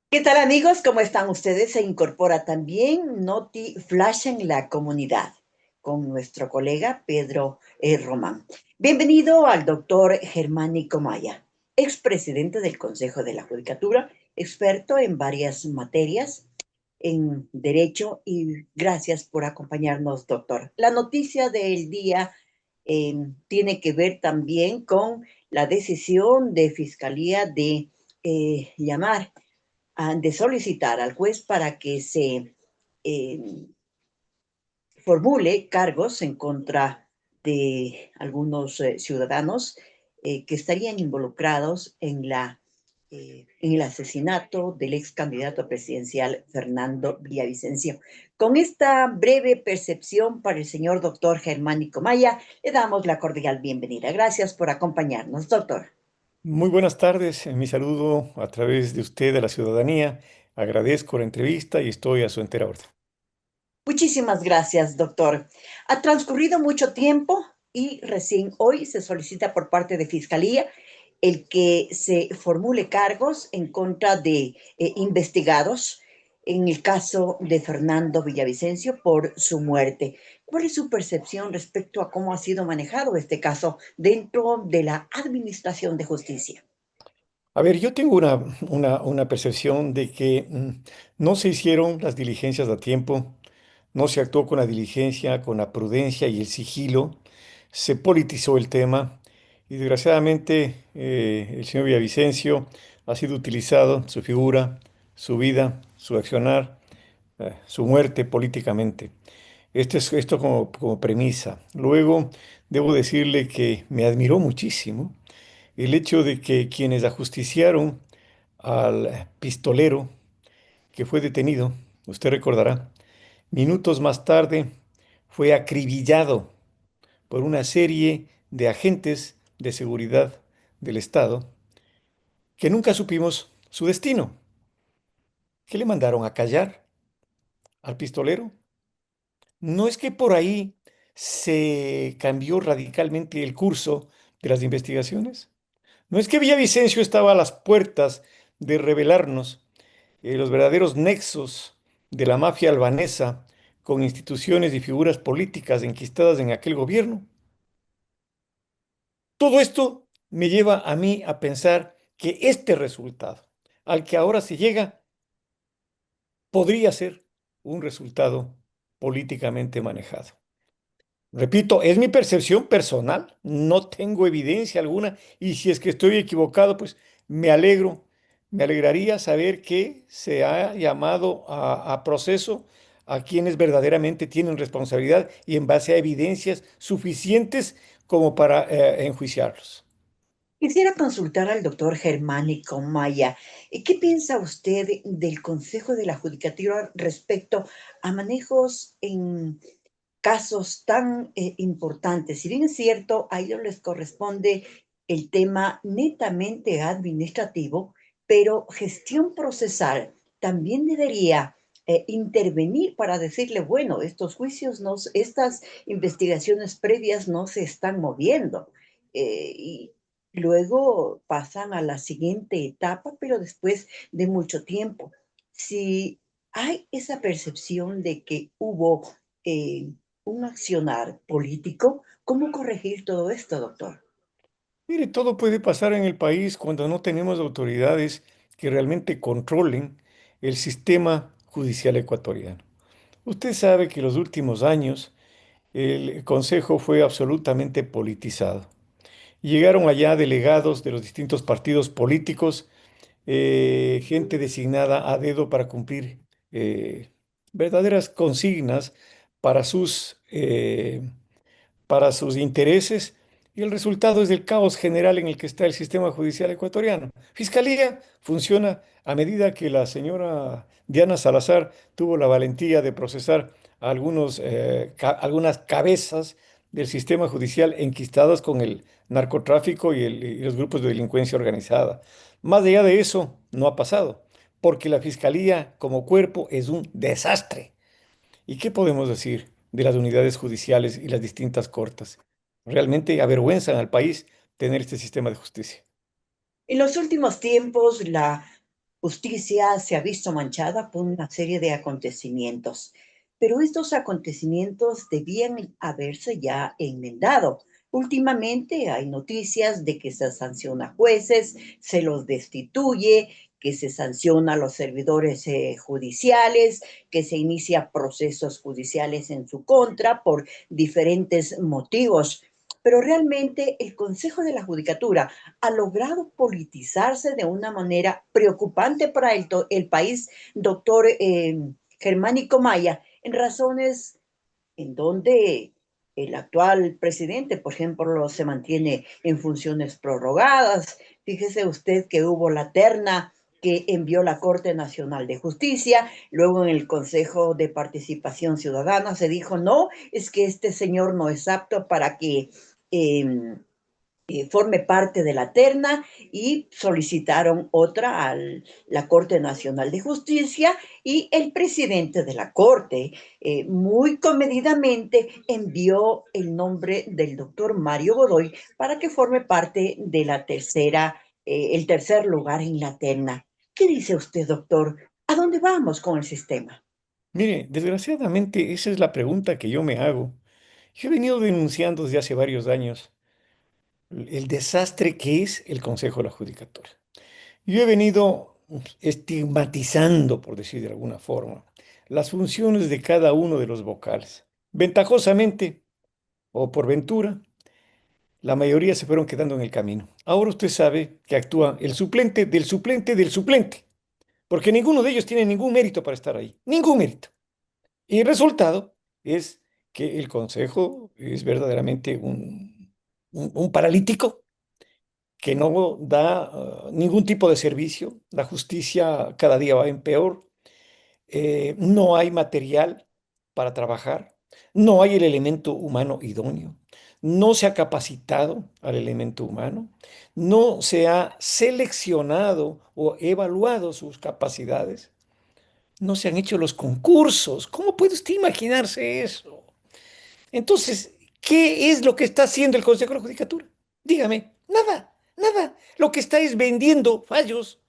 ¿Qué tal amigos? ¿Cómo están ustedes? Se incorpora también Noti Flash en la comunidad con nuestro colega Pedro Román. Bienvenido al doctor Germánico Maya, expresidente del Consejo de la Judicatura, experto en varias materias en derecho y gracias por acompañarnos, doctor. La noticia del día tiene que ver también con la decisión de Fiscalía de llamar de solicitar al juez para que se eh, formule cargos en contra de algunos ciudadanos que estarían involucrados en el asesinato del ex candidato presidencial Fernando Villavicencio. Con esta breve percepción para el señor doctor Germánico Maya, le damos la cordial bienvenida. Gracias por acompañarnos, doctor. Muy buenas tardes, mi saludo a través de usted a la ciudadanía. Agradezco la entrevista y estoy a su entera orden. Muchísimas gracias, doctor. Ha transcurrido mucho tiempo y recién hoy se solicita por parte de Fiscalía el que se formule cargos en contra de investigados en el caso de Fernando Villavicencio por su muerte. ¿Cuál es su percepción respecto a cómo ha sido manejado este caso dentro de la Administración de Justicia? A ver, yo tengo una percepción de que no se hicieron las diligencias a tiempo, no se actuó con la diligencia, con la prudencia y el sigilo, se politizó el tema y desgraciadamente el señor Villavicencio ha sido utilizado, su figura, su vida, su accionar, su muerte políticamente. Esto como premisa. Luego, debo decirle que me admiró muchísimo el hecho de que quienes ajusticiaron al pistolero que fue detenido, usted recordará, minutos más tarde fue acribillado por una serie de agentes de seguridad del Estado que nunca supimos su destino. ¿Qué le mandaron a callar al pistolero? No es que por ahí se cambió radicalmente el curso de las investigaciones. No es que Villavicencio estaba a las puertas de revelarnos los verdaderos nexos de la mafia albanesa con instituciones y figuras políticas enquistadas en aquel gobierno. Todo esto me lleva a mí a pensar que este resultado al que ahora se llega podría ser un resultado políticamente manejado. Repito, es mi percepción personal, no tengo evidencia alguna y si es que estoy equivocado, pues me alegro, me alegraría saber que se ha llamado a proceso a quienes verdaderamente tienen responsabilidad y en base a evidencias suficientes como para enjuiciarlos. Quisiera consultar al doctor Germánico Maya. ¿Qué piensa usted del Consejo de la Judicatura respecto a manejos en casos tan importantes? Si bien es cierto, a ellos les corresponde el tema netamente administrativo, pero gestión procesal también debería intervenir para decirle, bueno, estos juicios, no, estas investigaciones previas no se están moviendo. Y luego pasan a la siguiente etapa, pero después de mucho tiempo. Si hay esa percepción de que hubo un accionar político, ¿cómo corregir todo esto, doctor? Mire, todo puede pasar en el país cuando no tenemos autoridades que realmente controlen el sistema judicial ecuatoriano. Usted sabe que en los últimos años el Consejo fue absolutamente politizado. Llegaron allá delegados de los distintos partidos políticos, gente designada a dedo para cumplir verdaderas consignas para para sus intereses, y el resultado es el caos general en el que está el sistema judicial ecuatoriano. Fiscalía funciona a medida que la señora Diana Salazar tuvo la valentía de procesar a algunas cabezas del sistema judicial enquistadas con el narcotráfico y los grupos de delincuencia organizada. Más allá de eso, no ha pasado, porque la fiscalía como cuerpo es un desastre. ¿Y qué podemos decir de las unidades judiciales y las distintas cortes? Realmente avergüenzan al país tener este sistema de justicia. En los últimos tiempos, la justicia se ha visto manchada por una serie de acontecimientos, pero estos acontecimientos debían haberse ya enmendado. Últimamente hay noticias de que se sanciona jueces, se los destituye, que se sanciona a los servidores judiciales, que se inicia procesos judiciales en su contra por diferentes motivos. Pero realmente el Consejo de la Judicatura ha logrado politizarse de una manera preocupante para el país, doctor Germánico Maya, en razones en donde el actual presidente, por ejemplo, se mantiene en funciones prorrogadas. Fíjese usted que hubo la terna que envió la Corte Nacional de Justicia, luego en el Consejo de Participación Ciudadana se dijo, no, es que este señor no es apto para que forme parte de la terna y solicitaron otra a la Corte Nacional de Justicia y el presidente de la Corte muy comedidamente envió el nombre del doctor Mario Godoy para que forme parte de la el tercer lugar en la terna. ¿Qué dice usted, doctor? ¿A dónde vamos con el sistema? Mire, desgraciadamente esa es la pregunta que yo me hago. Yo he venido denunciando desde hace varios años el desastre que es el Consejo de la Judicatura. Yo he venido estigmatizando, por decir de alguna forma, las funciones de cada uno de los vocales. Ventajosamente, o por ventura, la mayoría se fueron quedando en el camino. Ahora usted sabe que actúa el suplente del suplente del suplente, porque ninguno de ellos tiene ningún mérito para estar ahí, ningún mérito. Y el resultado es que el Consejo es verdaderamente un paralítico que no da ningún tipo de servicio. La justicia cada día va en peor. No hay material para trabajar. No hay el elemento humano idóneo. No se ha capacitado al elemento humano. No se ha seleccionado o evaluado sus capacidades. No se han hecho los concursos. ¿Cómo puede usted imaginarse eso? Entonces, ¿qué es lo que está haciendo el Consejo de la Judicatura? Dígame, nada, nada. Lo que está es vendiendo fallos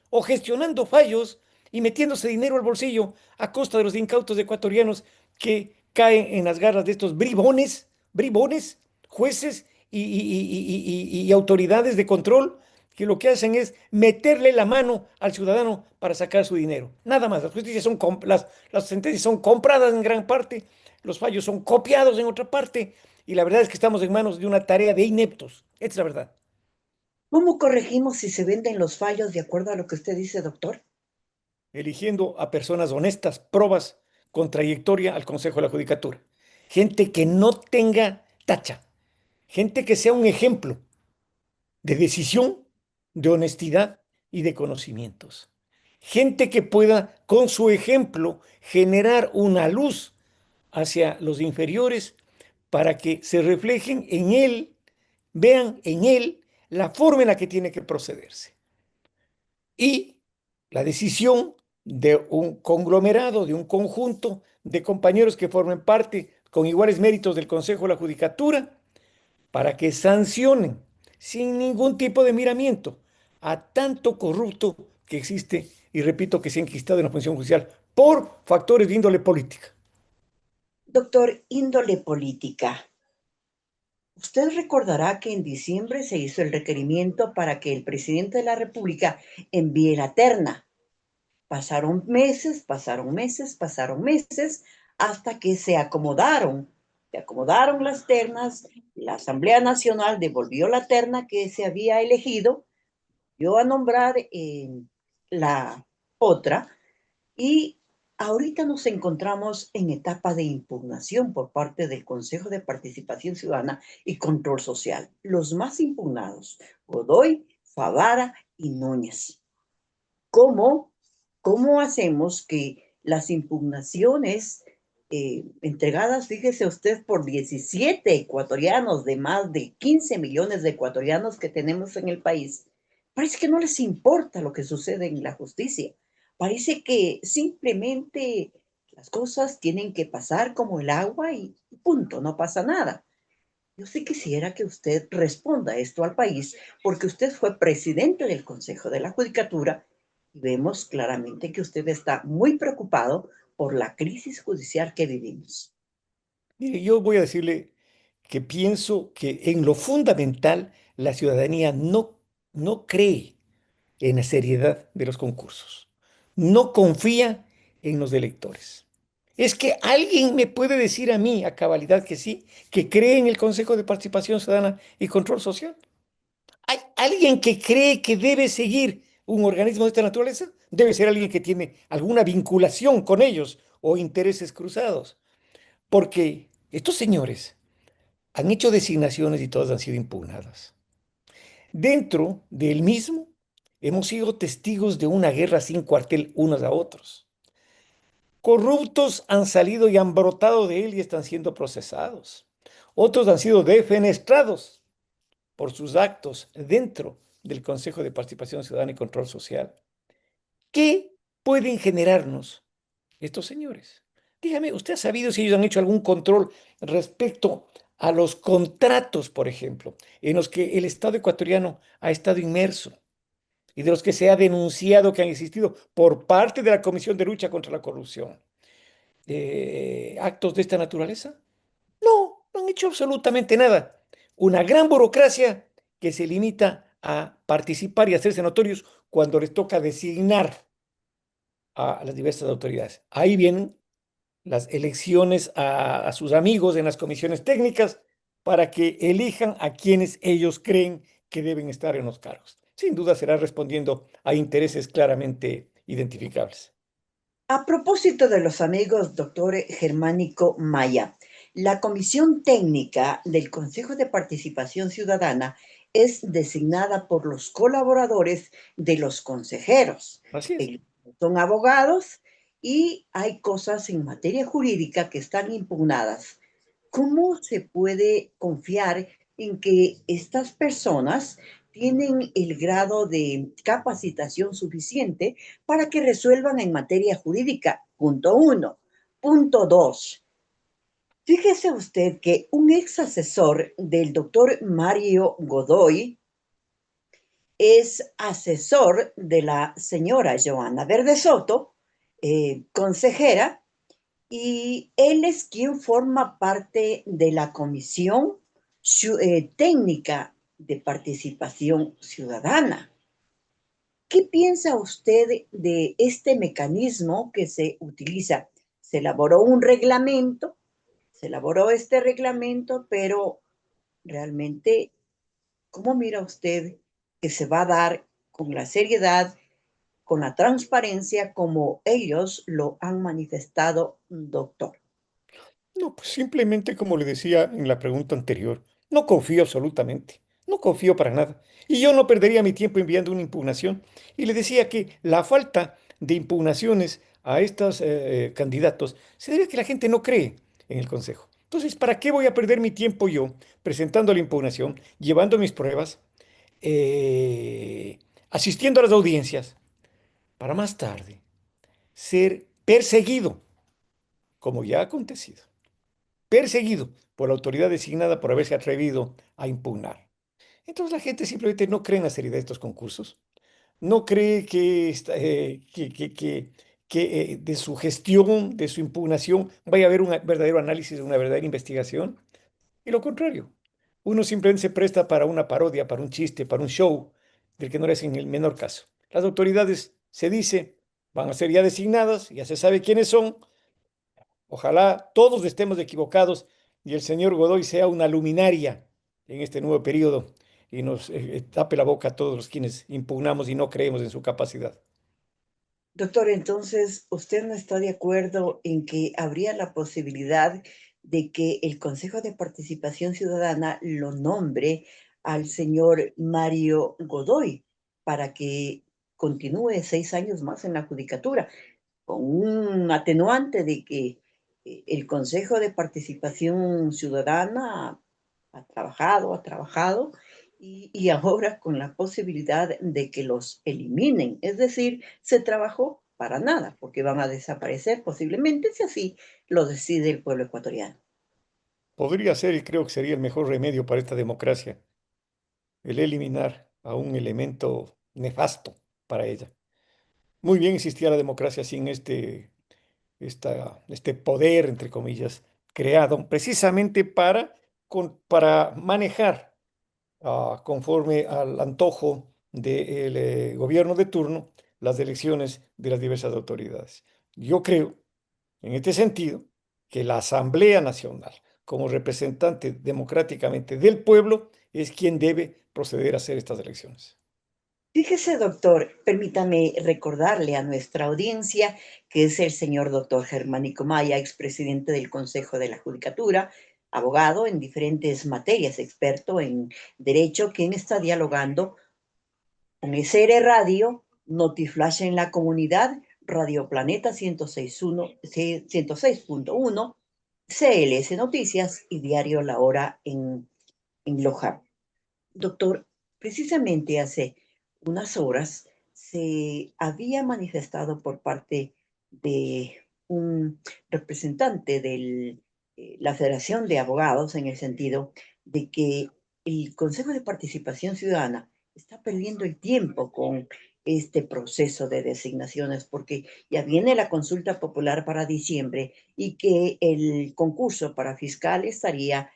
o gestionando fallos y metiéndose dinero al bolsillo a costa de los incautos ecuatorianos que caen en las garras de estos bribones, bribones, jueces y autoridades de control que lo que hacen es meterle la mano al ciudadano para sacar su dinero. Nada más. Las sentencias son compradas en gran parte, los fallos son copiados en otra parte y la verdad es que estamos en manos de una tarea de ineptos. Esta es la verdad. ¿Cómo corregimos si se venden los fallos de acuerdo a lo que usted dice, doctor? Eligiendo a personas honestas, probas, con trayectoria al Consejo de la Judicatura. Gente que no tenga tacha, gente que sea un ejemplo de decisión, de honestidad y de conocimientos. Gente que pueda, con su ejemplo, generar una luz hacia los inferiores para que se reflejen en él, vean en él la forma en la que tiene que procederse. Y la decisión de un conglomerado, de un conjunto de compañeros que formen parte con iguales méritos del Consejo de la Judicatura para que sancionen sin ningún tipo de miramiento a tanto corrupto que existe y repito que se ha enquistado en la función judicial por factores de índole política. Doctor, índole política. Usted recordará que en diciembre se hizo el requerimiento para que el presidente de la República envíe la terna. Pasaron meses, pasaron meses, pasaron meses, hasta que se acomodaron las ternas, la Asamblea Nacional devolvió la terna que se había elegido, dio a nombrar la otra, y ahorita nos encontramos en etapa de impugnación por parte del Consejo de Participación Ciudadana y Control Social. Los más impugnados, Godoy, Favara y Núñez. ¿Cómo, cómo hacemos que las impugnaciones entregadas, fíjese usted, por 17 ecuatorianos de más de 15 millones de ecuatorianos que tenemos en el país, parece que no les importa lo que sucede en la justicia? Parece que simplemente las cosas tienen que pasar como el agua y punto, no pasa nada. Yo sí quisiera que usted responda esto al país, porque usted fue presidente del Consejo de la Judicatura Y vemos claramente que usted está muy preocupado por la crisis judicial que vivimos. Mire, yo voy a decirle que pienso que en lo fundamental la ciudadanía no cree en la seriedad de los concursos. No confía en los electores. Es que alguien me puede decir a mí, a cabalidad que sí, que cree en el Consejo de Participación Ciudadana y Control Social. ¿Hay alguien que cree que debe seguir un organismo de esta naturaleza? Debe ser alguien que tiene alguna vinculación con ellos o intereses cruzados. Porque estos señores han hecho designaciones y todas han sido impugnadas. Dentro del mismo, hemos sido testigos de una guerra sin cuartel unos a otros. Corruptos han salido y han brotado de él y están siendo procesados. Otros han sido defenestrados por sus actos dentro del Consejo de Participación Ciudadana y Control Social. ¿Qué pueden generarnos estos señores? Dígame, ¿usted ha sabido si ellos han hecho algún control respecto a los contratos, por ejemplo, en los que el Estado ecuatoriano ha estado inmerso y de los que se ha denunciado que han existido por parte de la Comisión de Lucha contra la Corrupción? ¿Actos de esta naturaleza? No han hecho absolutamente nada. Una gran burocracia que se limita a participar y hacerse notorios cuando les toca designar a las diversas autoridades. Ahí vienen las elecciones a sus amigos en las comisiones técnicas para que elijan a quienes ellos creen que deben estar en los cargos. Sin duda será respondiendo a intereses claramente identificables. A propósito de los amigos, doctor Germánico Maya, la Comisión Técnica del Consejo de Participación Ciudadana es designada por los colaboradores de los consejeros. Así es. Ellos son abogados y hay cosas en materia jurídica que están impugnadas. ¿Cómo se puede confiar en que estas personas tienen el grado de capacitación suficiente para que resuelvan en materia jurídica? Punto uno. Punto dos. Fíjese usted que un ex asesor del doctor Mario Godoy es asesor de la señora Joana Verde Soto, consejera, y él es quien forma parte de la Comisión Técnica de Participación Ciudadana. ¿Qué piensa usted de este mecanismo que se utiliza? Se elaboró un reglamento, se elaboró este reglamento, pero realmente, ¿cómo mira usted que se va a dar con la seriedad, con la transparencia como ellos lo han manifestado, doctor? No, pues simplemente como le decía en la pregunta anterior, no confío absolutamente, no confío para nada. Y yo no perdería mi tiempo enviando una impugnación. Y le decía que la falta de impugnaciones a estos candidatos se debe a que la gente no cree en el Consejo. Entonces, ¿para qué voy a perder mi tiempo yo presentando la impugnación, llevando mis pruebas, eh, asistiendo a las audiencias, para más tarde ser perseguido, como ya ha acontecido? Perseguido por la autoridad designada por haberse atrevido a impugnar. Entonces la gente simplemente no cree en la seriedad de estos concursos, no cree que de su gestión, de su impugnación, vaya a haber un verdadero análisis, una verdadera investigación. Y lo contrario, uno simplemente se presta para una parodia, para un chiste, para un show, del que no le hacen el menor caso. Las autoridades, se dice, van a ser ya designadas, ya se sabe quiénes son. Ojalá todos estemos equivocados y el señor Godoy sea una luminaria en este nuevo periodo y nos tape la boca a todos los quienes impugnamos y no creemos en su capacidad. Doctor, entonces, ¿usted no está de acuerdo en que habría la posibilidad de que el Consejo de Participación Ciudadana lo nombre al señor Mario Godoy para que continúe 6 años más en la judicatura, con un atenuante de que el Consejo de Participación Ciudadana ha trabajado y ahora con la posibilidad de que los eliminen? Es decir, se trabajó para nada, porque van a desaparecer posiblemente si así lo decide el pueblo ecuatoriano. Podría ser y creo que sería el mejor remedio para esta democracia, el eliminar a un elemento nefasto para ella. muy bien existía la democracia sin este poder, entre comillas, creado precisamente para manejar conforme al antojo del gobierno de turno las elecciones de las diversas autoridades. Yo creo, en este sentido, que la Asamblea Nacional, como representante democráticamente del pueblo, es quien debe proceder a hacer estas elecciones. Fíjese, doctor, permítame recordarle a nuestra audiencia que es el señor doctor Germánico Maya, expresidente del Consejo de la Judicatura, abogado en diferentes materias, experto en derecho, quien está dialogando con SR Radio, Notiflash en la comunidad, Radio Planeta 106.1, CLS Noticias y Diario La Hora en Loja. Doctor, precisamente hace unas horas se había manifestado por parte de un representante de la Federación de Abogados en el sentido de que el Consejo de Participación Ciudadana está perdiendo el tiempo con este proceso de designaciones porque ya viene la consulta popular para diciembre y que el concurso para fiscal estaría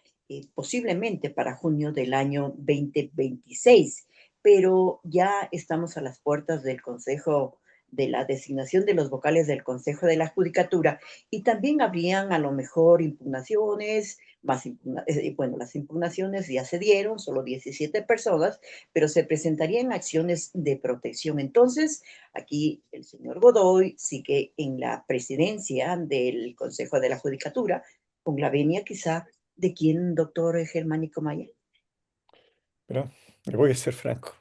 posiblemente para junio del año 2026, pero ya estamos a las puertas del Consejo de la designación de los vocales del Consejo de la Judicatura y también habrían a lo mejor impugnaciones, bueno, las impugnaciones ya se dieron, solo 17 personas, pero se presentarían acciones de protección. Entonces, aquí el señor Godoy sigue en la presidencia del Consejo de la Judicatura, con la venia quizá ¿de quién, doctor Germánico Maya? Pero le voy a ser franco.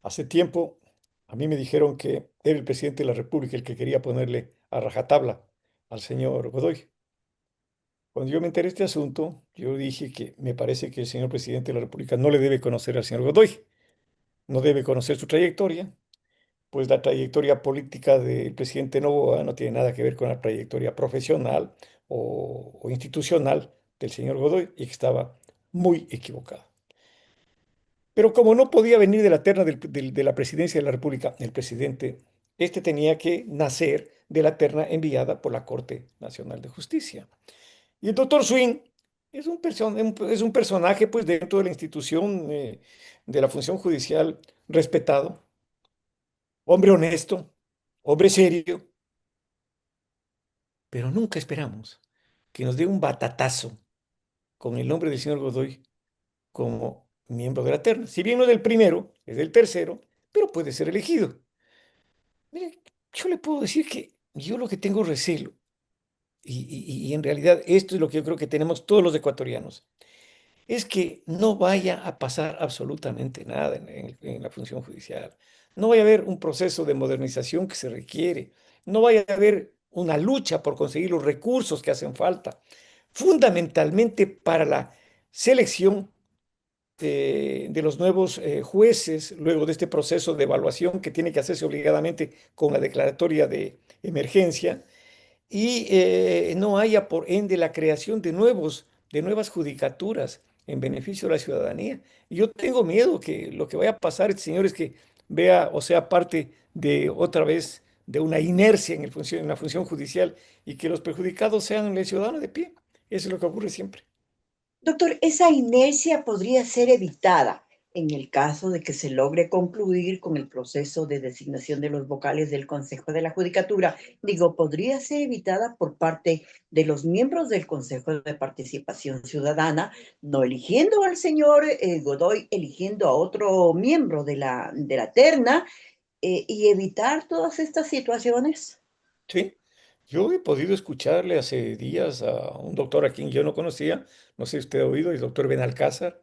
Hace tiempo a mí me dijeron que era el presidente de la República el que quería ponerle a rajatabla al señor Godoy. Cuando yo me enteré de este asunto, yo dije que me parece que el señor presidente de la República no le debe conocer al señor Godoy, no debe conocer su trayectoria, pues la trayectoria política del presidente Noboa no tiene nada que ver con la trayectoria profesional o institucional del señor Godoy y que estaba muy equivocado. Pero como no podía venir de la terna de la presidencia de la República, el presidente, este tenía que nacer de la terna enviada por la Corte Nacional de Justicia. Y el doctor Swing es un personaje, pues, dentro de la institución de la función judicial respetado, hombre honesto, hombre serio, pero nunca esperamos que nos dé un batatazo con el nombre del señor Godoy como miembro de la terna. Si bien no es del primero, es del tercero, pero puede ser elegido. Mire, yo le puedo decir que yo lo que tengo recelo, y en realidad esto es lo que yo creo que tenemos todos los ecuatorianos, es que no vaya a pasar absolutamente nada en la función judicial. No vaya a haber un proceso de modernización que se requiere. No vaya a haber una lucha por conseguir los recursos que hacen falta, fundamentalmente para la selección de los nuevos jueces, luego de este proceso de evaluación que tiene que hacerse obligadamente con la declaratoria de emergencia y no haya por ende la creación de nuevas judicaturas en beneficio de la ciudadanía. Y yo tengo miedo que lo que vaya a pasar, este señor, es que vea o sea parte de otra vez de una inercia en la función judicial y que los perjudicados sean el ciudadano de pie. Eso es lo que ocurre siempre. Doctor, esa inercia podría ser evitada en el caso de que se logre concluir con el proceso de designación de los vocales del Consejo de la Judicatura. Digo, podría ser evitada por parte de los miembros del Consejo de Participación Ciudadana, no eligiendo al señor Godoy, eligiendo a otro miembro de la terna y evitar todas estas situaciones. Sí, yo he podido escucharle hace días a un doctor a quien yo no conocía, no sé si usted ha oído, el doctor Benalcázar.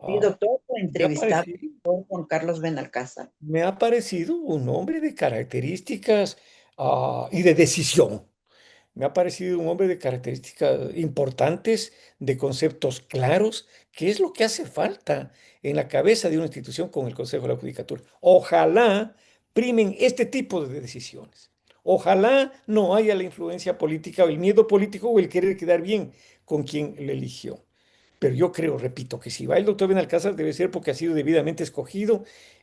Sí, ah, doctor, por me ha entrevistar parecido, a Juan Carlos Benalcázar. me ha parecido un hombre de características y de decisión. Me ha parecido un hombre de características importantes, de conceptos claros, que es lo que hace falta en la cabeza de una institución como el Consejo de la Judicatura. Ojalá primen este tipo de decisiones. Ojalá no haya la influencia política o el miedo político o el querer quedar bien con quien le eligió. Pero yo creo, repito, que si va el doctor Benalcázar debe ser porque ha sido debidamente escogido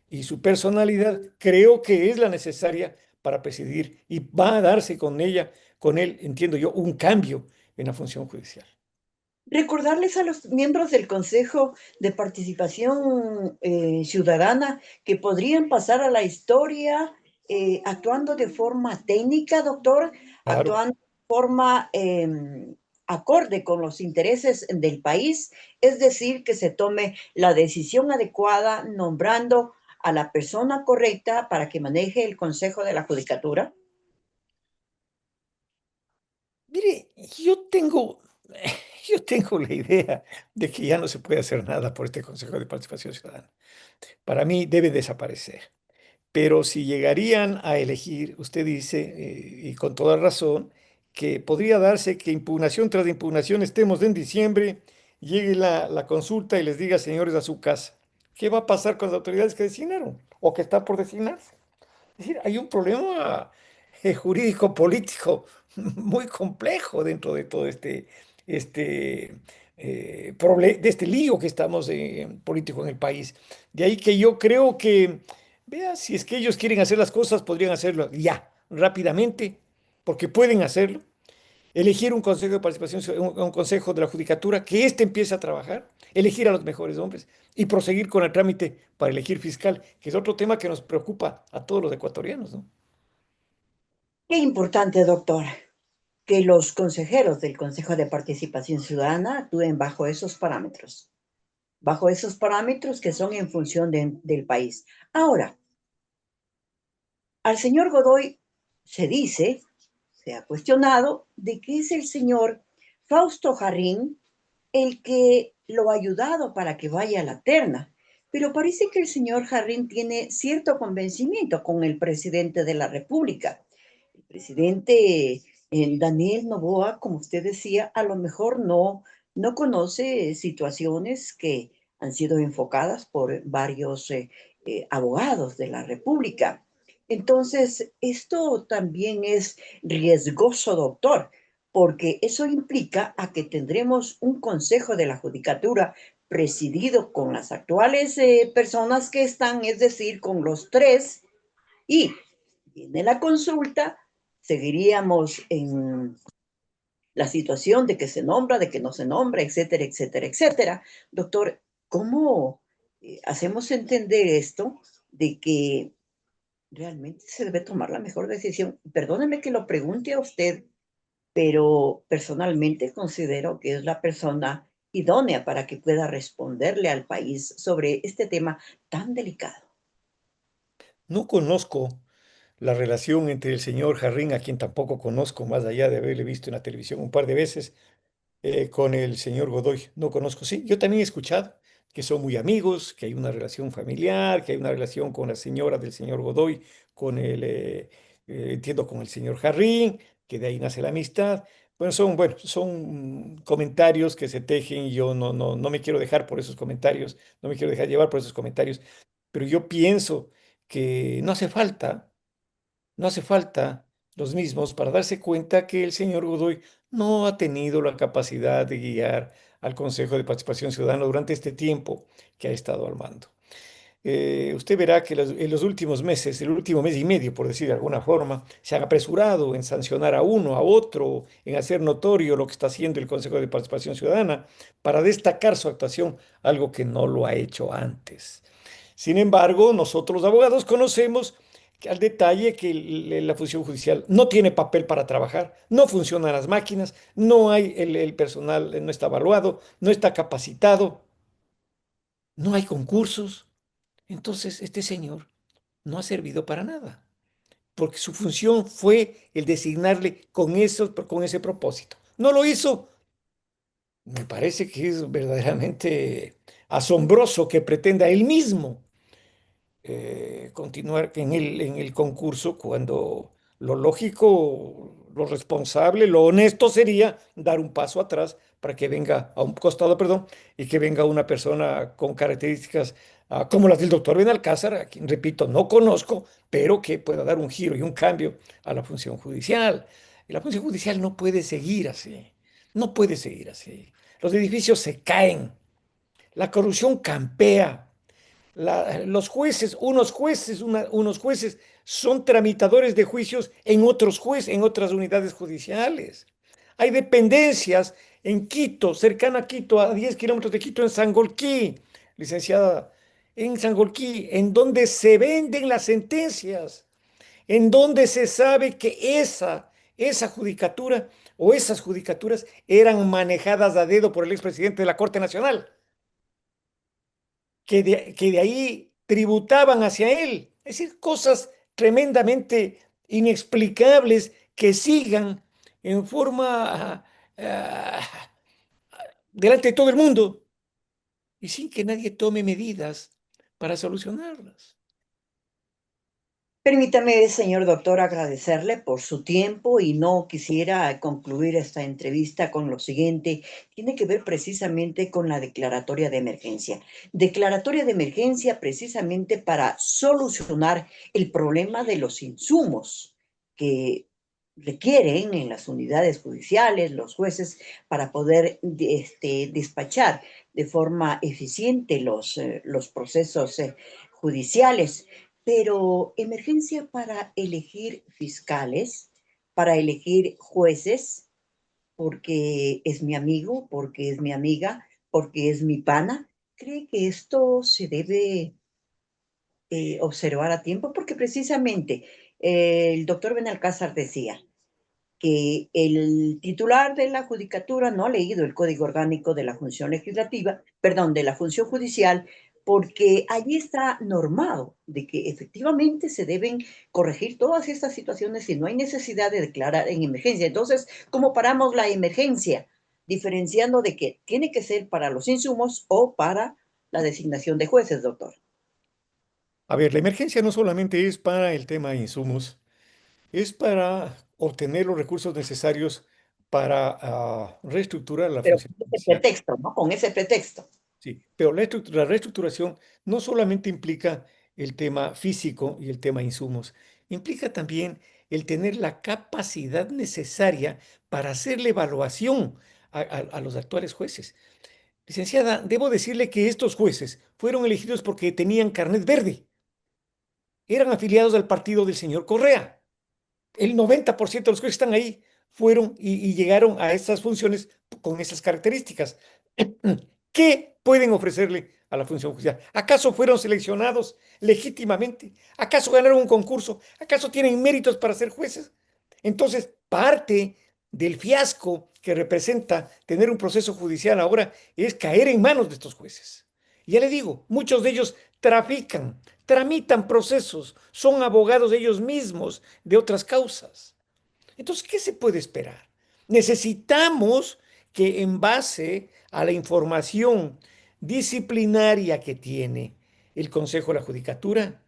y su personalidad creo que es la necesaria para presidir y va a darse con ella, con él, entiendo yo, un cambio en la función judicial. Recordarles a los miembros del Consejo de Participación Ciudadana que podrían pasar a la historia actuando de forma técnica, doctor, Claro. actuando de forma acorde con los intereses del país, es decir, que se tome la decisión adecuada nombrando a la persona correcta para que maneje el Consejo de la Judicatura. Mire, yo tengo la idea de que ya no se puede hacer nada por este Consejo de Participación Ciudadana. Para mí debe desaparecer. Pero si llegarían a elegir, usted dice, y con toda razón, que podría darse que impugnación tras impugnación estemos en diciembre, llegue la consulta y les diga, señores, a su casa, ¿qué va a pasar con las autoridades que designaron o que están por designarse? Es decir, hay un problema jurídico político muy complejo dentro de todo este, de este lío que estamos político en el país. De ahí que yo creo que, vea, si es que ellos quieren hacer las cosas, podrían hacerlo ya, rápidamente, porque pueden hacerlo. Elegir un consejo de participación, un consejo de la judicatura, que éste empiece a trabajar, elegir a los mejores hombres y proseguir con el trámite para elegir fiscal, que es otro tema que nos preocupa a todos los ecuatorianos, ¿no? Qué importante, doctor, que los consejeros del Consejo de Participación Ciudadana actúen bajo esos parámetros que son en función del país. Ahora, al señor Godoy se dice, se ha cuestionado, de que es el señor Fausto Jarrín el que lo ha ayudado para que vaya a la terna. Pero parece que el señor Jarrín tiene cierto convencimiento con el presidente de la República. El presidente Daniel Noboa, como usted decía, a lo mejor no conoce situaciones que han sido enfocadas por varios abogados de la República. Entonces, esto también es riesgoso, doctor, porque eso implica a que tendremos un consejo de la judicatura presidido con las actuales personas que están, es decir, con los tres, y viene la consulta, seguiríamos en la situación de que se nombra, de que no se nombra, etcétera, etcétera, etcétera. Doctor, ¿cómo hacemos entender esto de que realmente se debe tomar la mejor decisión? Perdóneme que lo pregunte a usted, pero personalmente considero que es la persona idónea para que pueda responderle al país sobre este tema tan delicado. No conozco la relación entre el señor Jarrín, a quien tampoco conozco, más allá de haberle visto en la televisión un par de veces, con el señor Godoy. No conozco, sí, yo también he escuchado que son muy amigos, que hay una relación familiar, que hay una relación con la señora del señor Godoy, entiendo, con el señor Jarrín, que de ahí nace la amistad. Bueno, son comentarios que se tejen y yo no me quiero dejar por esos comentarios, no me quiero dejar llevar por esos comentarios, pero yo pienso que no hace falta los mismos para darse cuenta que el señor Godoy no ha tenido la capacidad de guiar al Consejo de Participación Ciudadana durante este tiempo que ha estado al mando. Usted verá que en los últimos meses, el último mes y medio, por decir de alguna forma, se han apresurado en sancionar a uno, a otro, en hacer notorio lo que está haciendo el Consejo de Participación Ciudadana para destacar su actuación, algo que no lo ha hecho antes. Sin embargo, nosotros los abogados conocemos al detalle que la función judicial no tiene papel para trabajar, no funcionan las máquinas, no hay el personal, no está evaluado, no está capacitado, no hay concursos. Entonces, este señor no ha servido para nada, porque su función fue el designarle con ese propósito. No lo hizo. Me parece que es verdaderamente asombroso que pretenda él mismo continuar en el concurso cuando lo lógico, lo responsable, lo honesto sería dar un paso atrás para que venga a un costado, perdón, y que venga una persona con características como las del doctor Benalcázar, a quien, repito, no conozco, pero que pueda dar un giro y un cambio a la función judicial. Y la función judicial no puede seguir así, no puede seguir así. Los edificios se caen, la corrupción campea, unos jueces son tramitadores de juicios en otros jueces, en otras unidades judiciales. Hay dependencias en Quito, cercana a Quito, a 10 kilómetros de Quito, en Sangolquí, licenciada, en Sangolquí, en donde se venden las sentencias, en donde se sabe que esa judicatura o esas judicaturas eran manejadas a dedo por el expresidente de la Corte Nacional, que de ahí tributaban hacia él. Es decir, cosas tremendamente inexplicables que sigan en forma delante de todo el mundo y sin que nadie tome medidas para solucionarlas. Permítame, señor doctor, agradecerle por su tiempo y no quisiera concluir esta entrevista con lo siguiente. Tiene que ver precisamente con la declaratoria de emergencia. Declaratoria de emergencia precisamente para solucionar el problema de los insumos que requieren en las unidades judiciales los jueces para poder despachar de forma eficiente los procesos judiciales. Pero emergencia para elegir fiscales, para elegir jueces, porque es mi amigo, porque es mi amiga, porque es mi pana. ¿Cree que esto se debe observar a tiempo? Porque precisamente el doctor Benalcázar decía que el titular de la judicatura no ha leído el Código Orgánico de la Función Legislativa, perdón, de la Función Judicial, porque allí está normado de que efectivamente se deben corregir todas estas situaciones y no hay necesidad de declarar en emergencia. Entonces, ¿cómo paramos la emergencia? Diferenciando de que tiene que ser para los insumos o para la designación de jueces, doctor. A ver, la emergencia no solamente es para el tema de insumos, es para obtener los recursos necesarios para reestructurar la Pero función con ese judicial. pretexto, ¿no? Con ese pretexto. Sí, pero la reestructuración no solamente implica el tema físico y el tema insumos, implica también el tener la capacidad necesaria para hacer la evaluación a los actuales jueces. Licenciada, debo decirle que estos jueces fueron elegidos porque tenían carnet verde, eran afiliados al partido del señor Correa. El 90% de los que están ahí fueron y llegaron a estas funciones con esas características. ¿Qué pueden ofrecerle a la función judicial? ¿Acaso fueron seleccionados legítimamente? ¿Acaso ganaron un concurso? ¿Acaso tienen méritos para ser jueces? Entonces, parte del fiasco que representa tener un proceso judicial ahora es caer en manos de estos jueces. Y ya le digo, muchos de ellos trafican, tramitan procesos, son abogados de ellos mismos de otras causas. Entonces, ¿qué se puede esperar? Necesitamos que en base a la información disciplinaria que tiene el Consejo de la Judicatura,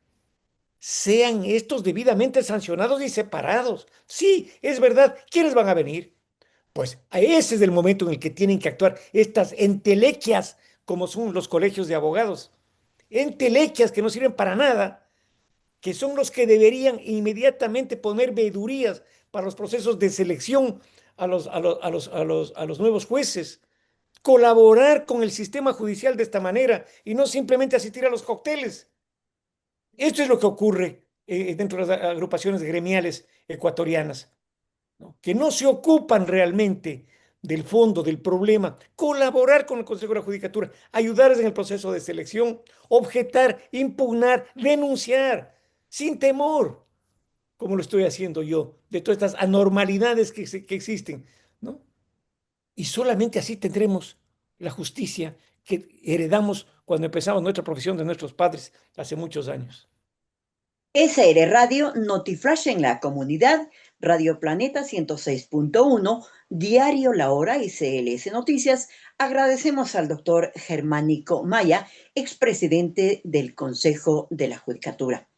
sean estos debidamente sancionados y separados. Sí, es verdad. ¿Quiénes van a venir? Pues ese es el momento en el que tienen que actuar estas entelequias, como son los colegios de abogados. Entelequias que no sirven para nada, que son los que deberían inmediatamente poner veedurías para los procesos de selección a los nuevos jueces, colaborar con el sistema judicial de esta manera y no simplemente asistir a los cócteles. Esto es lo que ocurre dentro de las agrupaciones gremiales ecuatorianas, ¿no? Que no se ocupan realmente del fondo, del problema, colaborar con el Consejo de la Judicatura, ayudarles en el proceso de selección, objetar, impugnar, denunciar, sin temor, como lo estoy haciendo yo, de todas estas anormalidades que existen, ¿no? Y solamente así tendremos la justicia que heredamos cuando empezamos nuestra profesión de nuestros padres hace muchos años. SR Radio Notiflash en la comunidad, Radio Planeta 106.1, Diario La Hora y CLS Noticias. Agradecemos al doctor Germánico Maya, expresidente del Consejo de la Judicatura.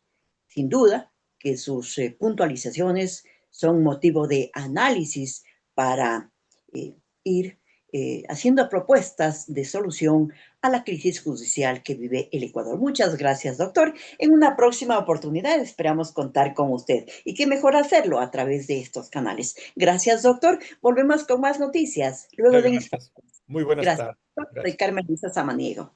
Sin duda que sus puntualizaciones son motivo de análisis para ir haciendo propuestas de solución a la crisis judicial que vive el Ecuador. Muchas gracias, doctor. En una próxima oportunidad esperamos contar con usted. Y qué mejor hacerlo a través de estos canales. Gracias, doctor. Volvemos con más noticias luego Muchas de gracias. instantes. Muy buenas Gracias, tardes. doctor. Soy Gracias. Carmen Lisa Samaniego.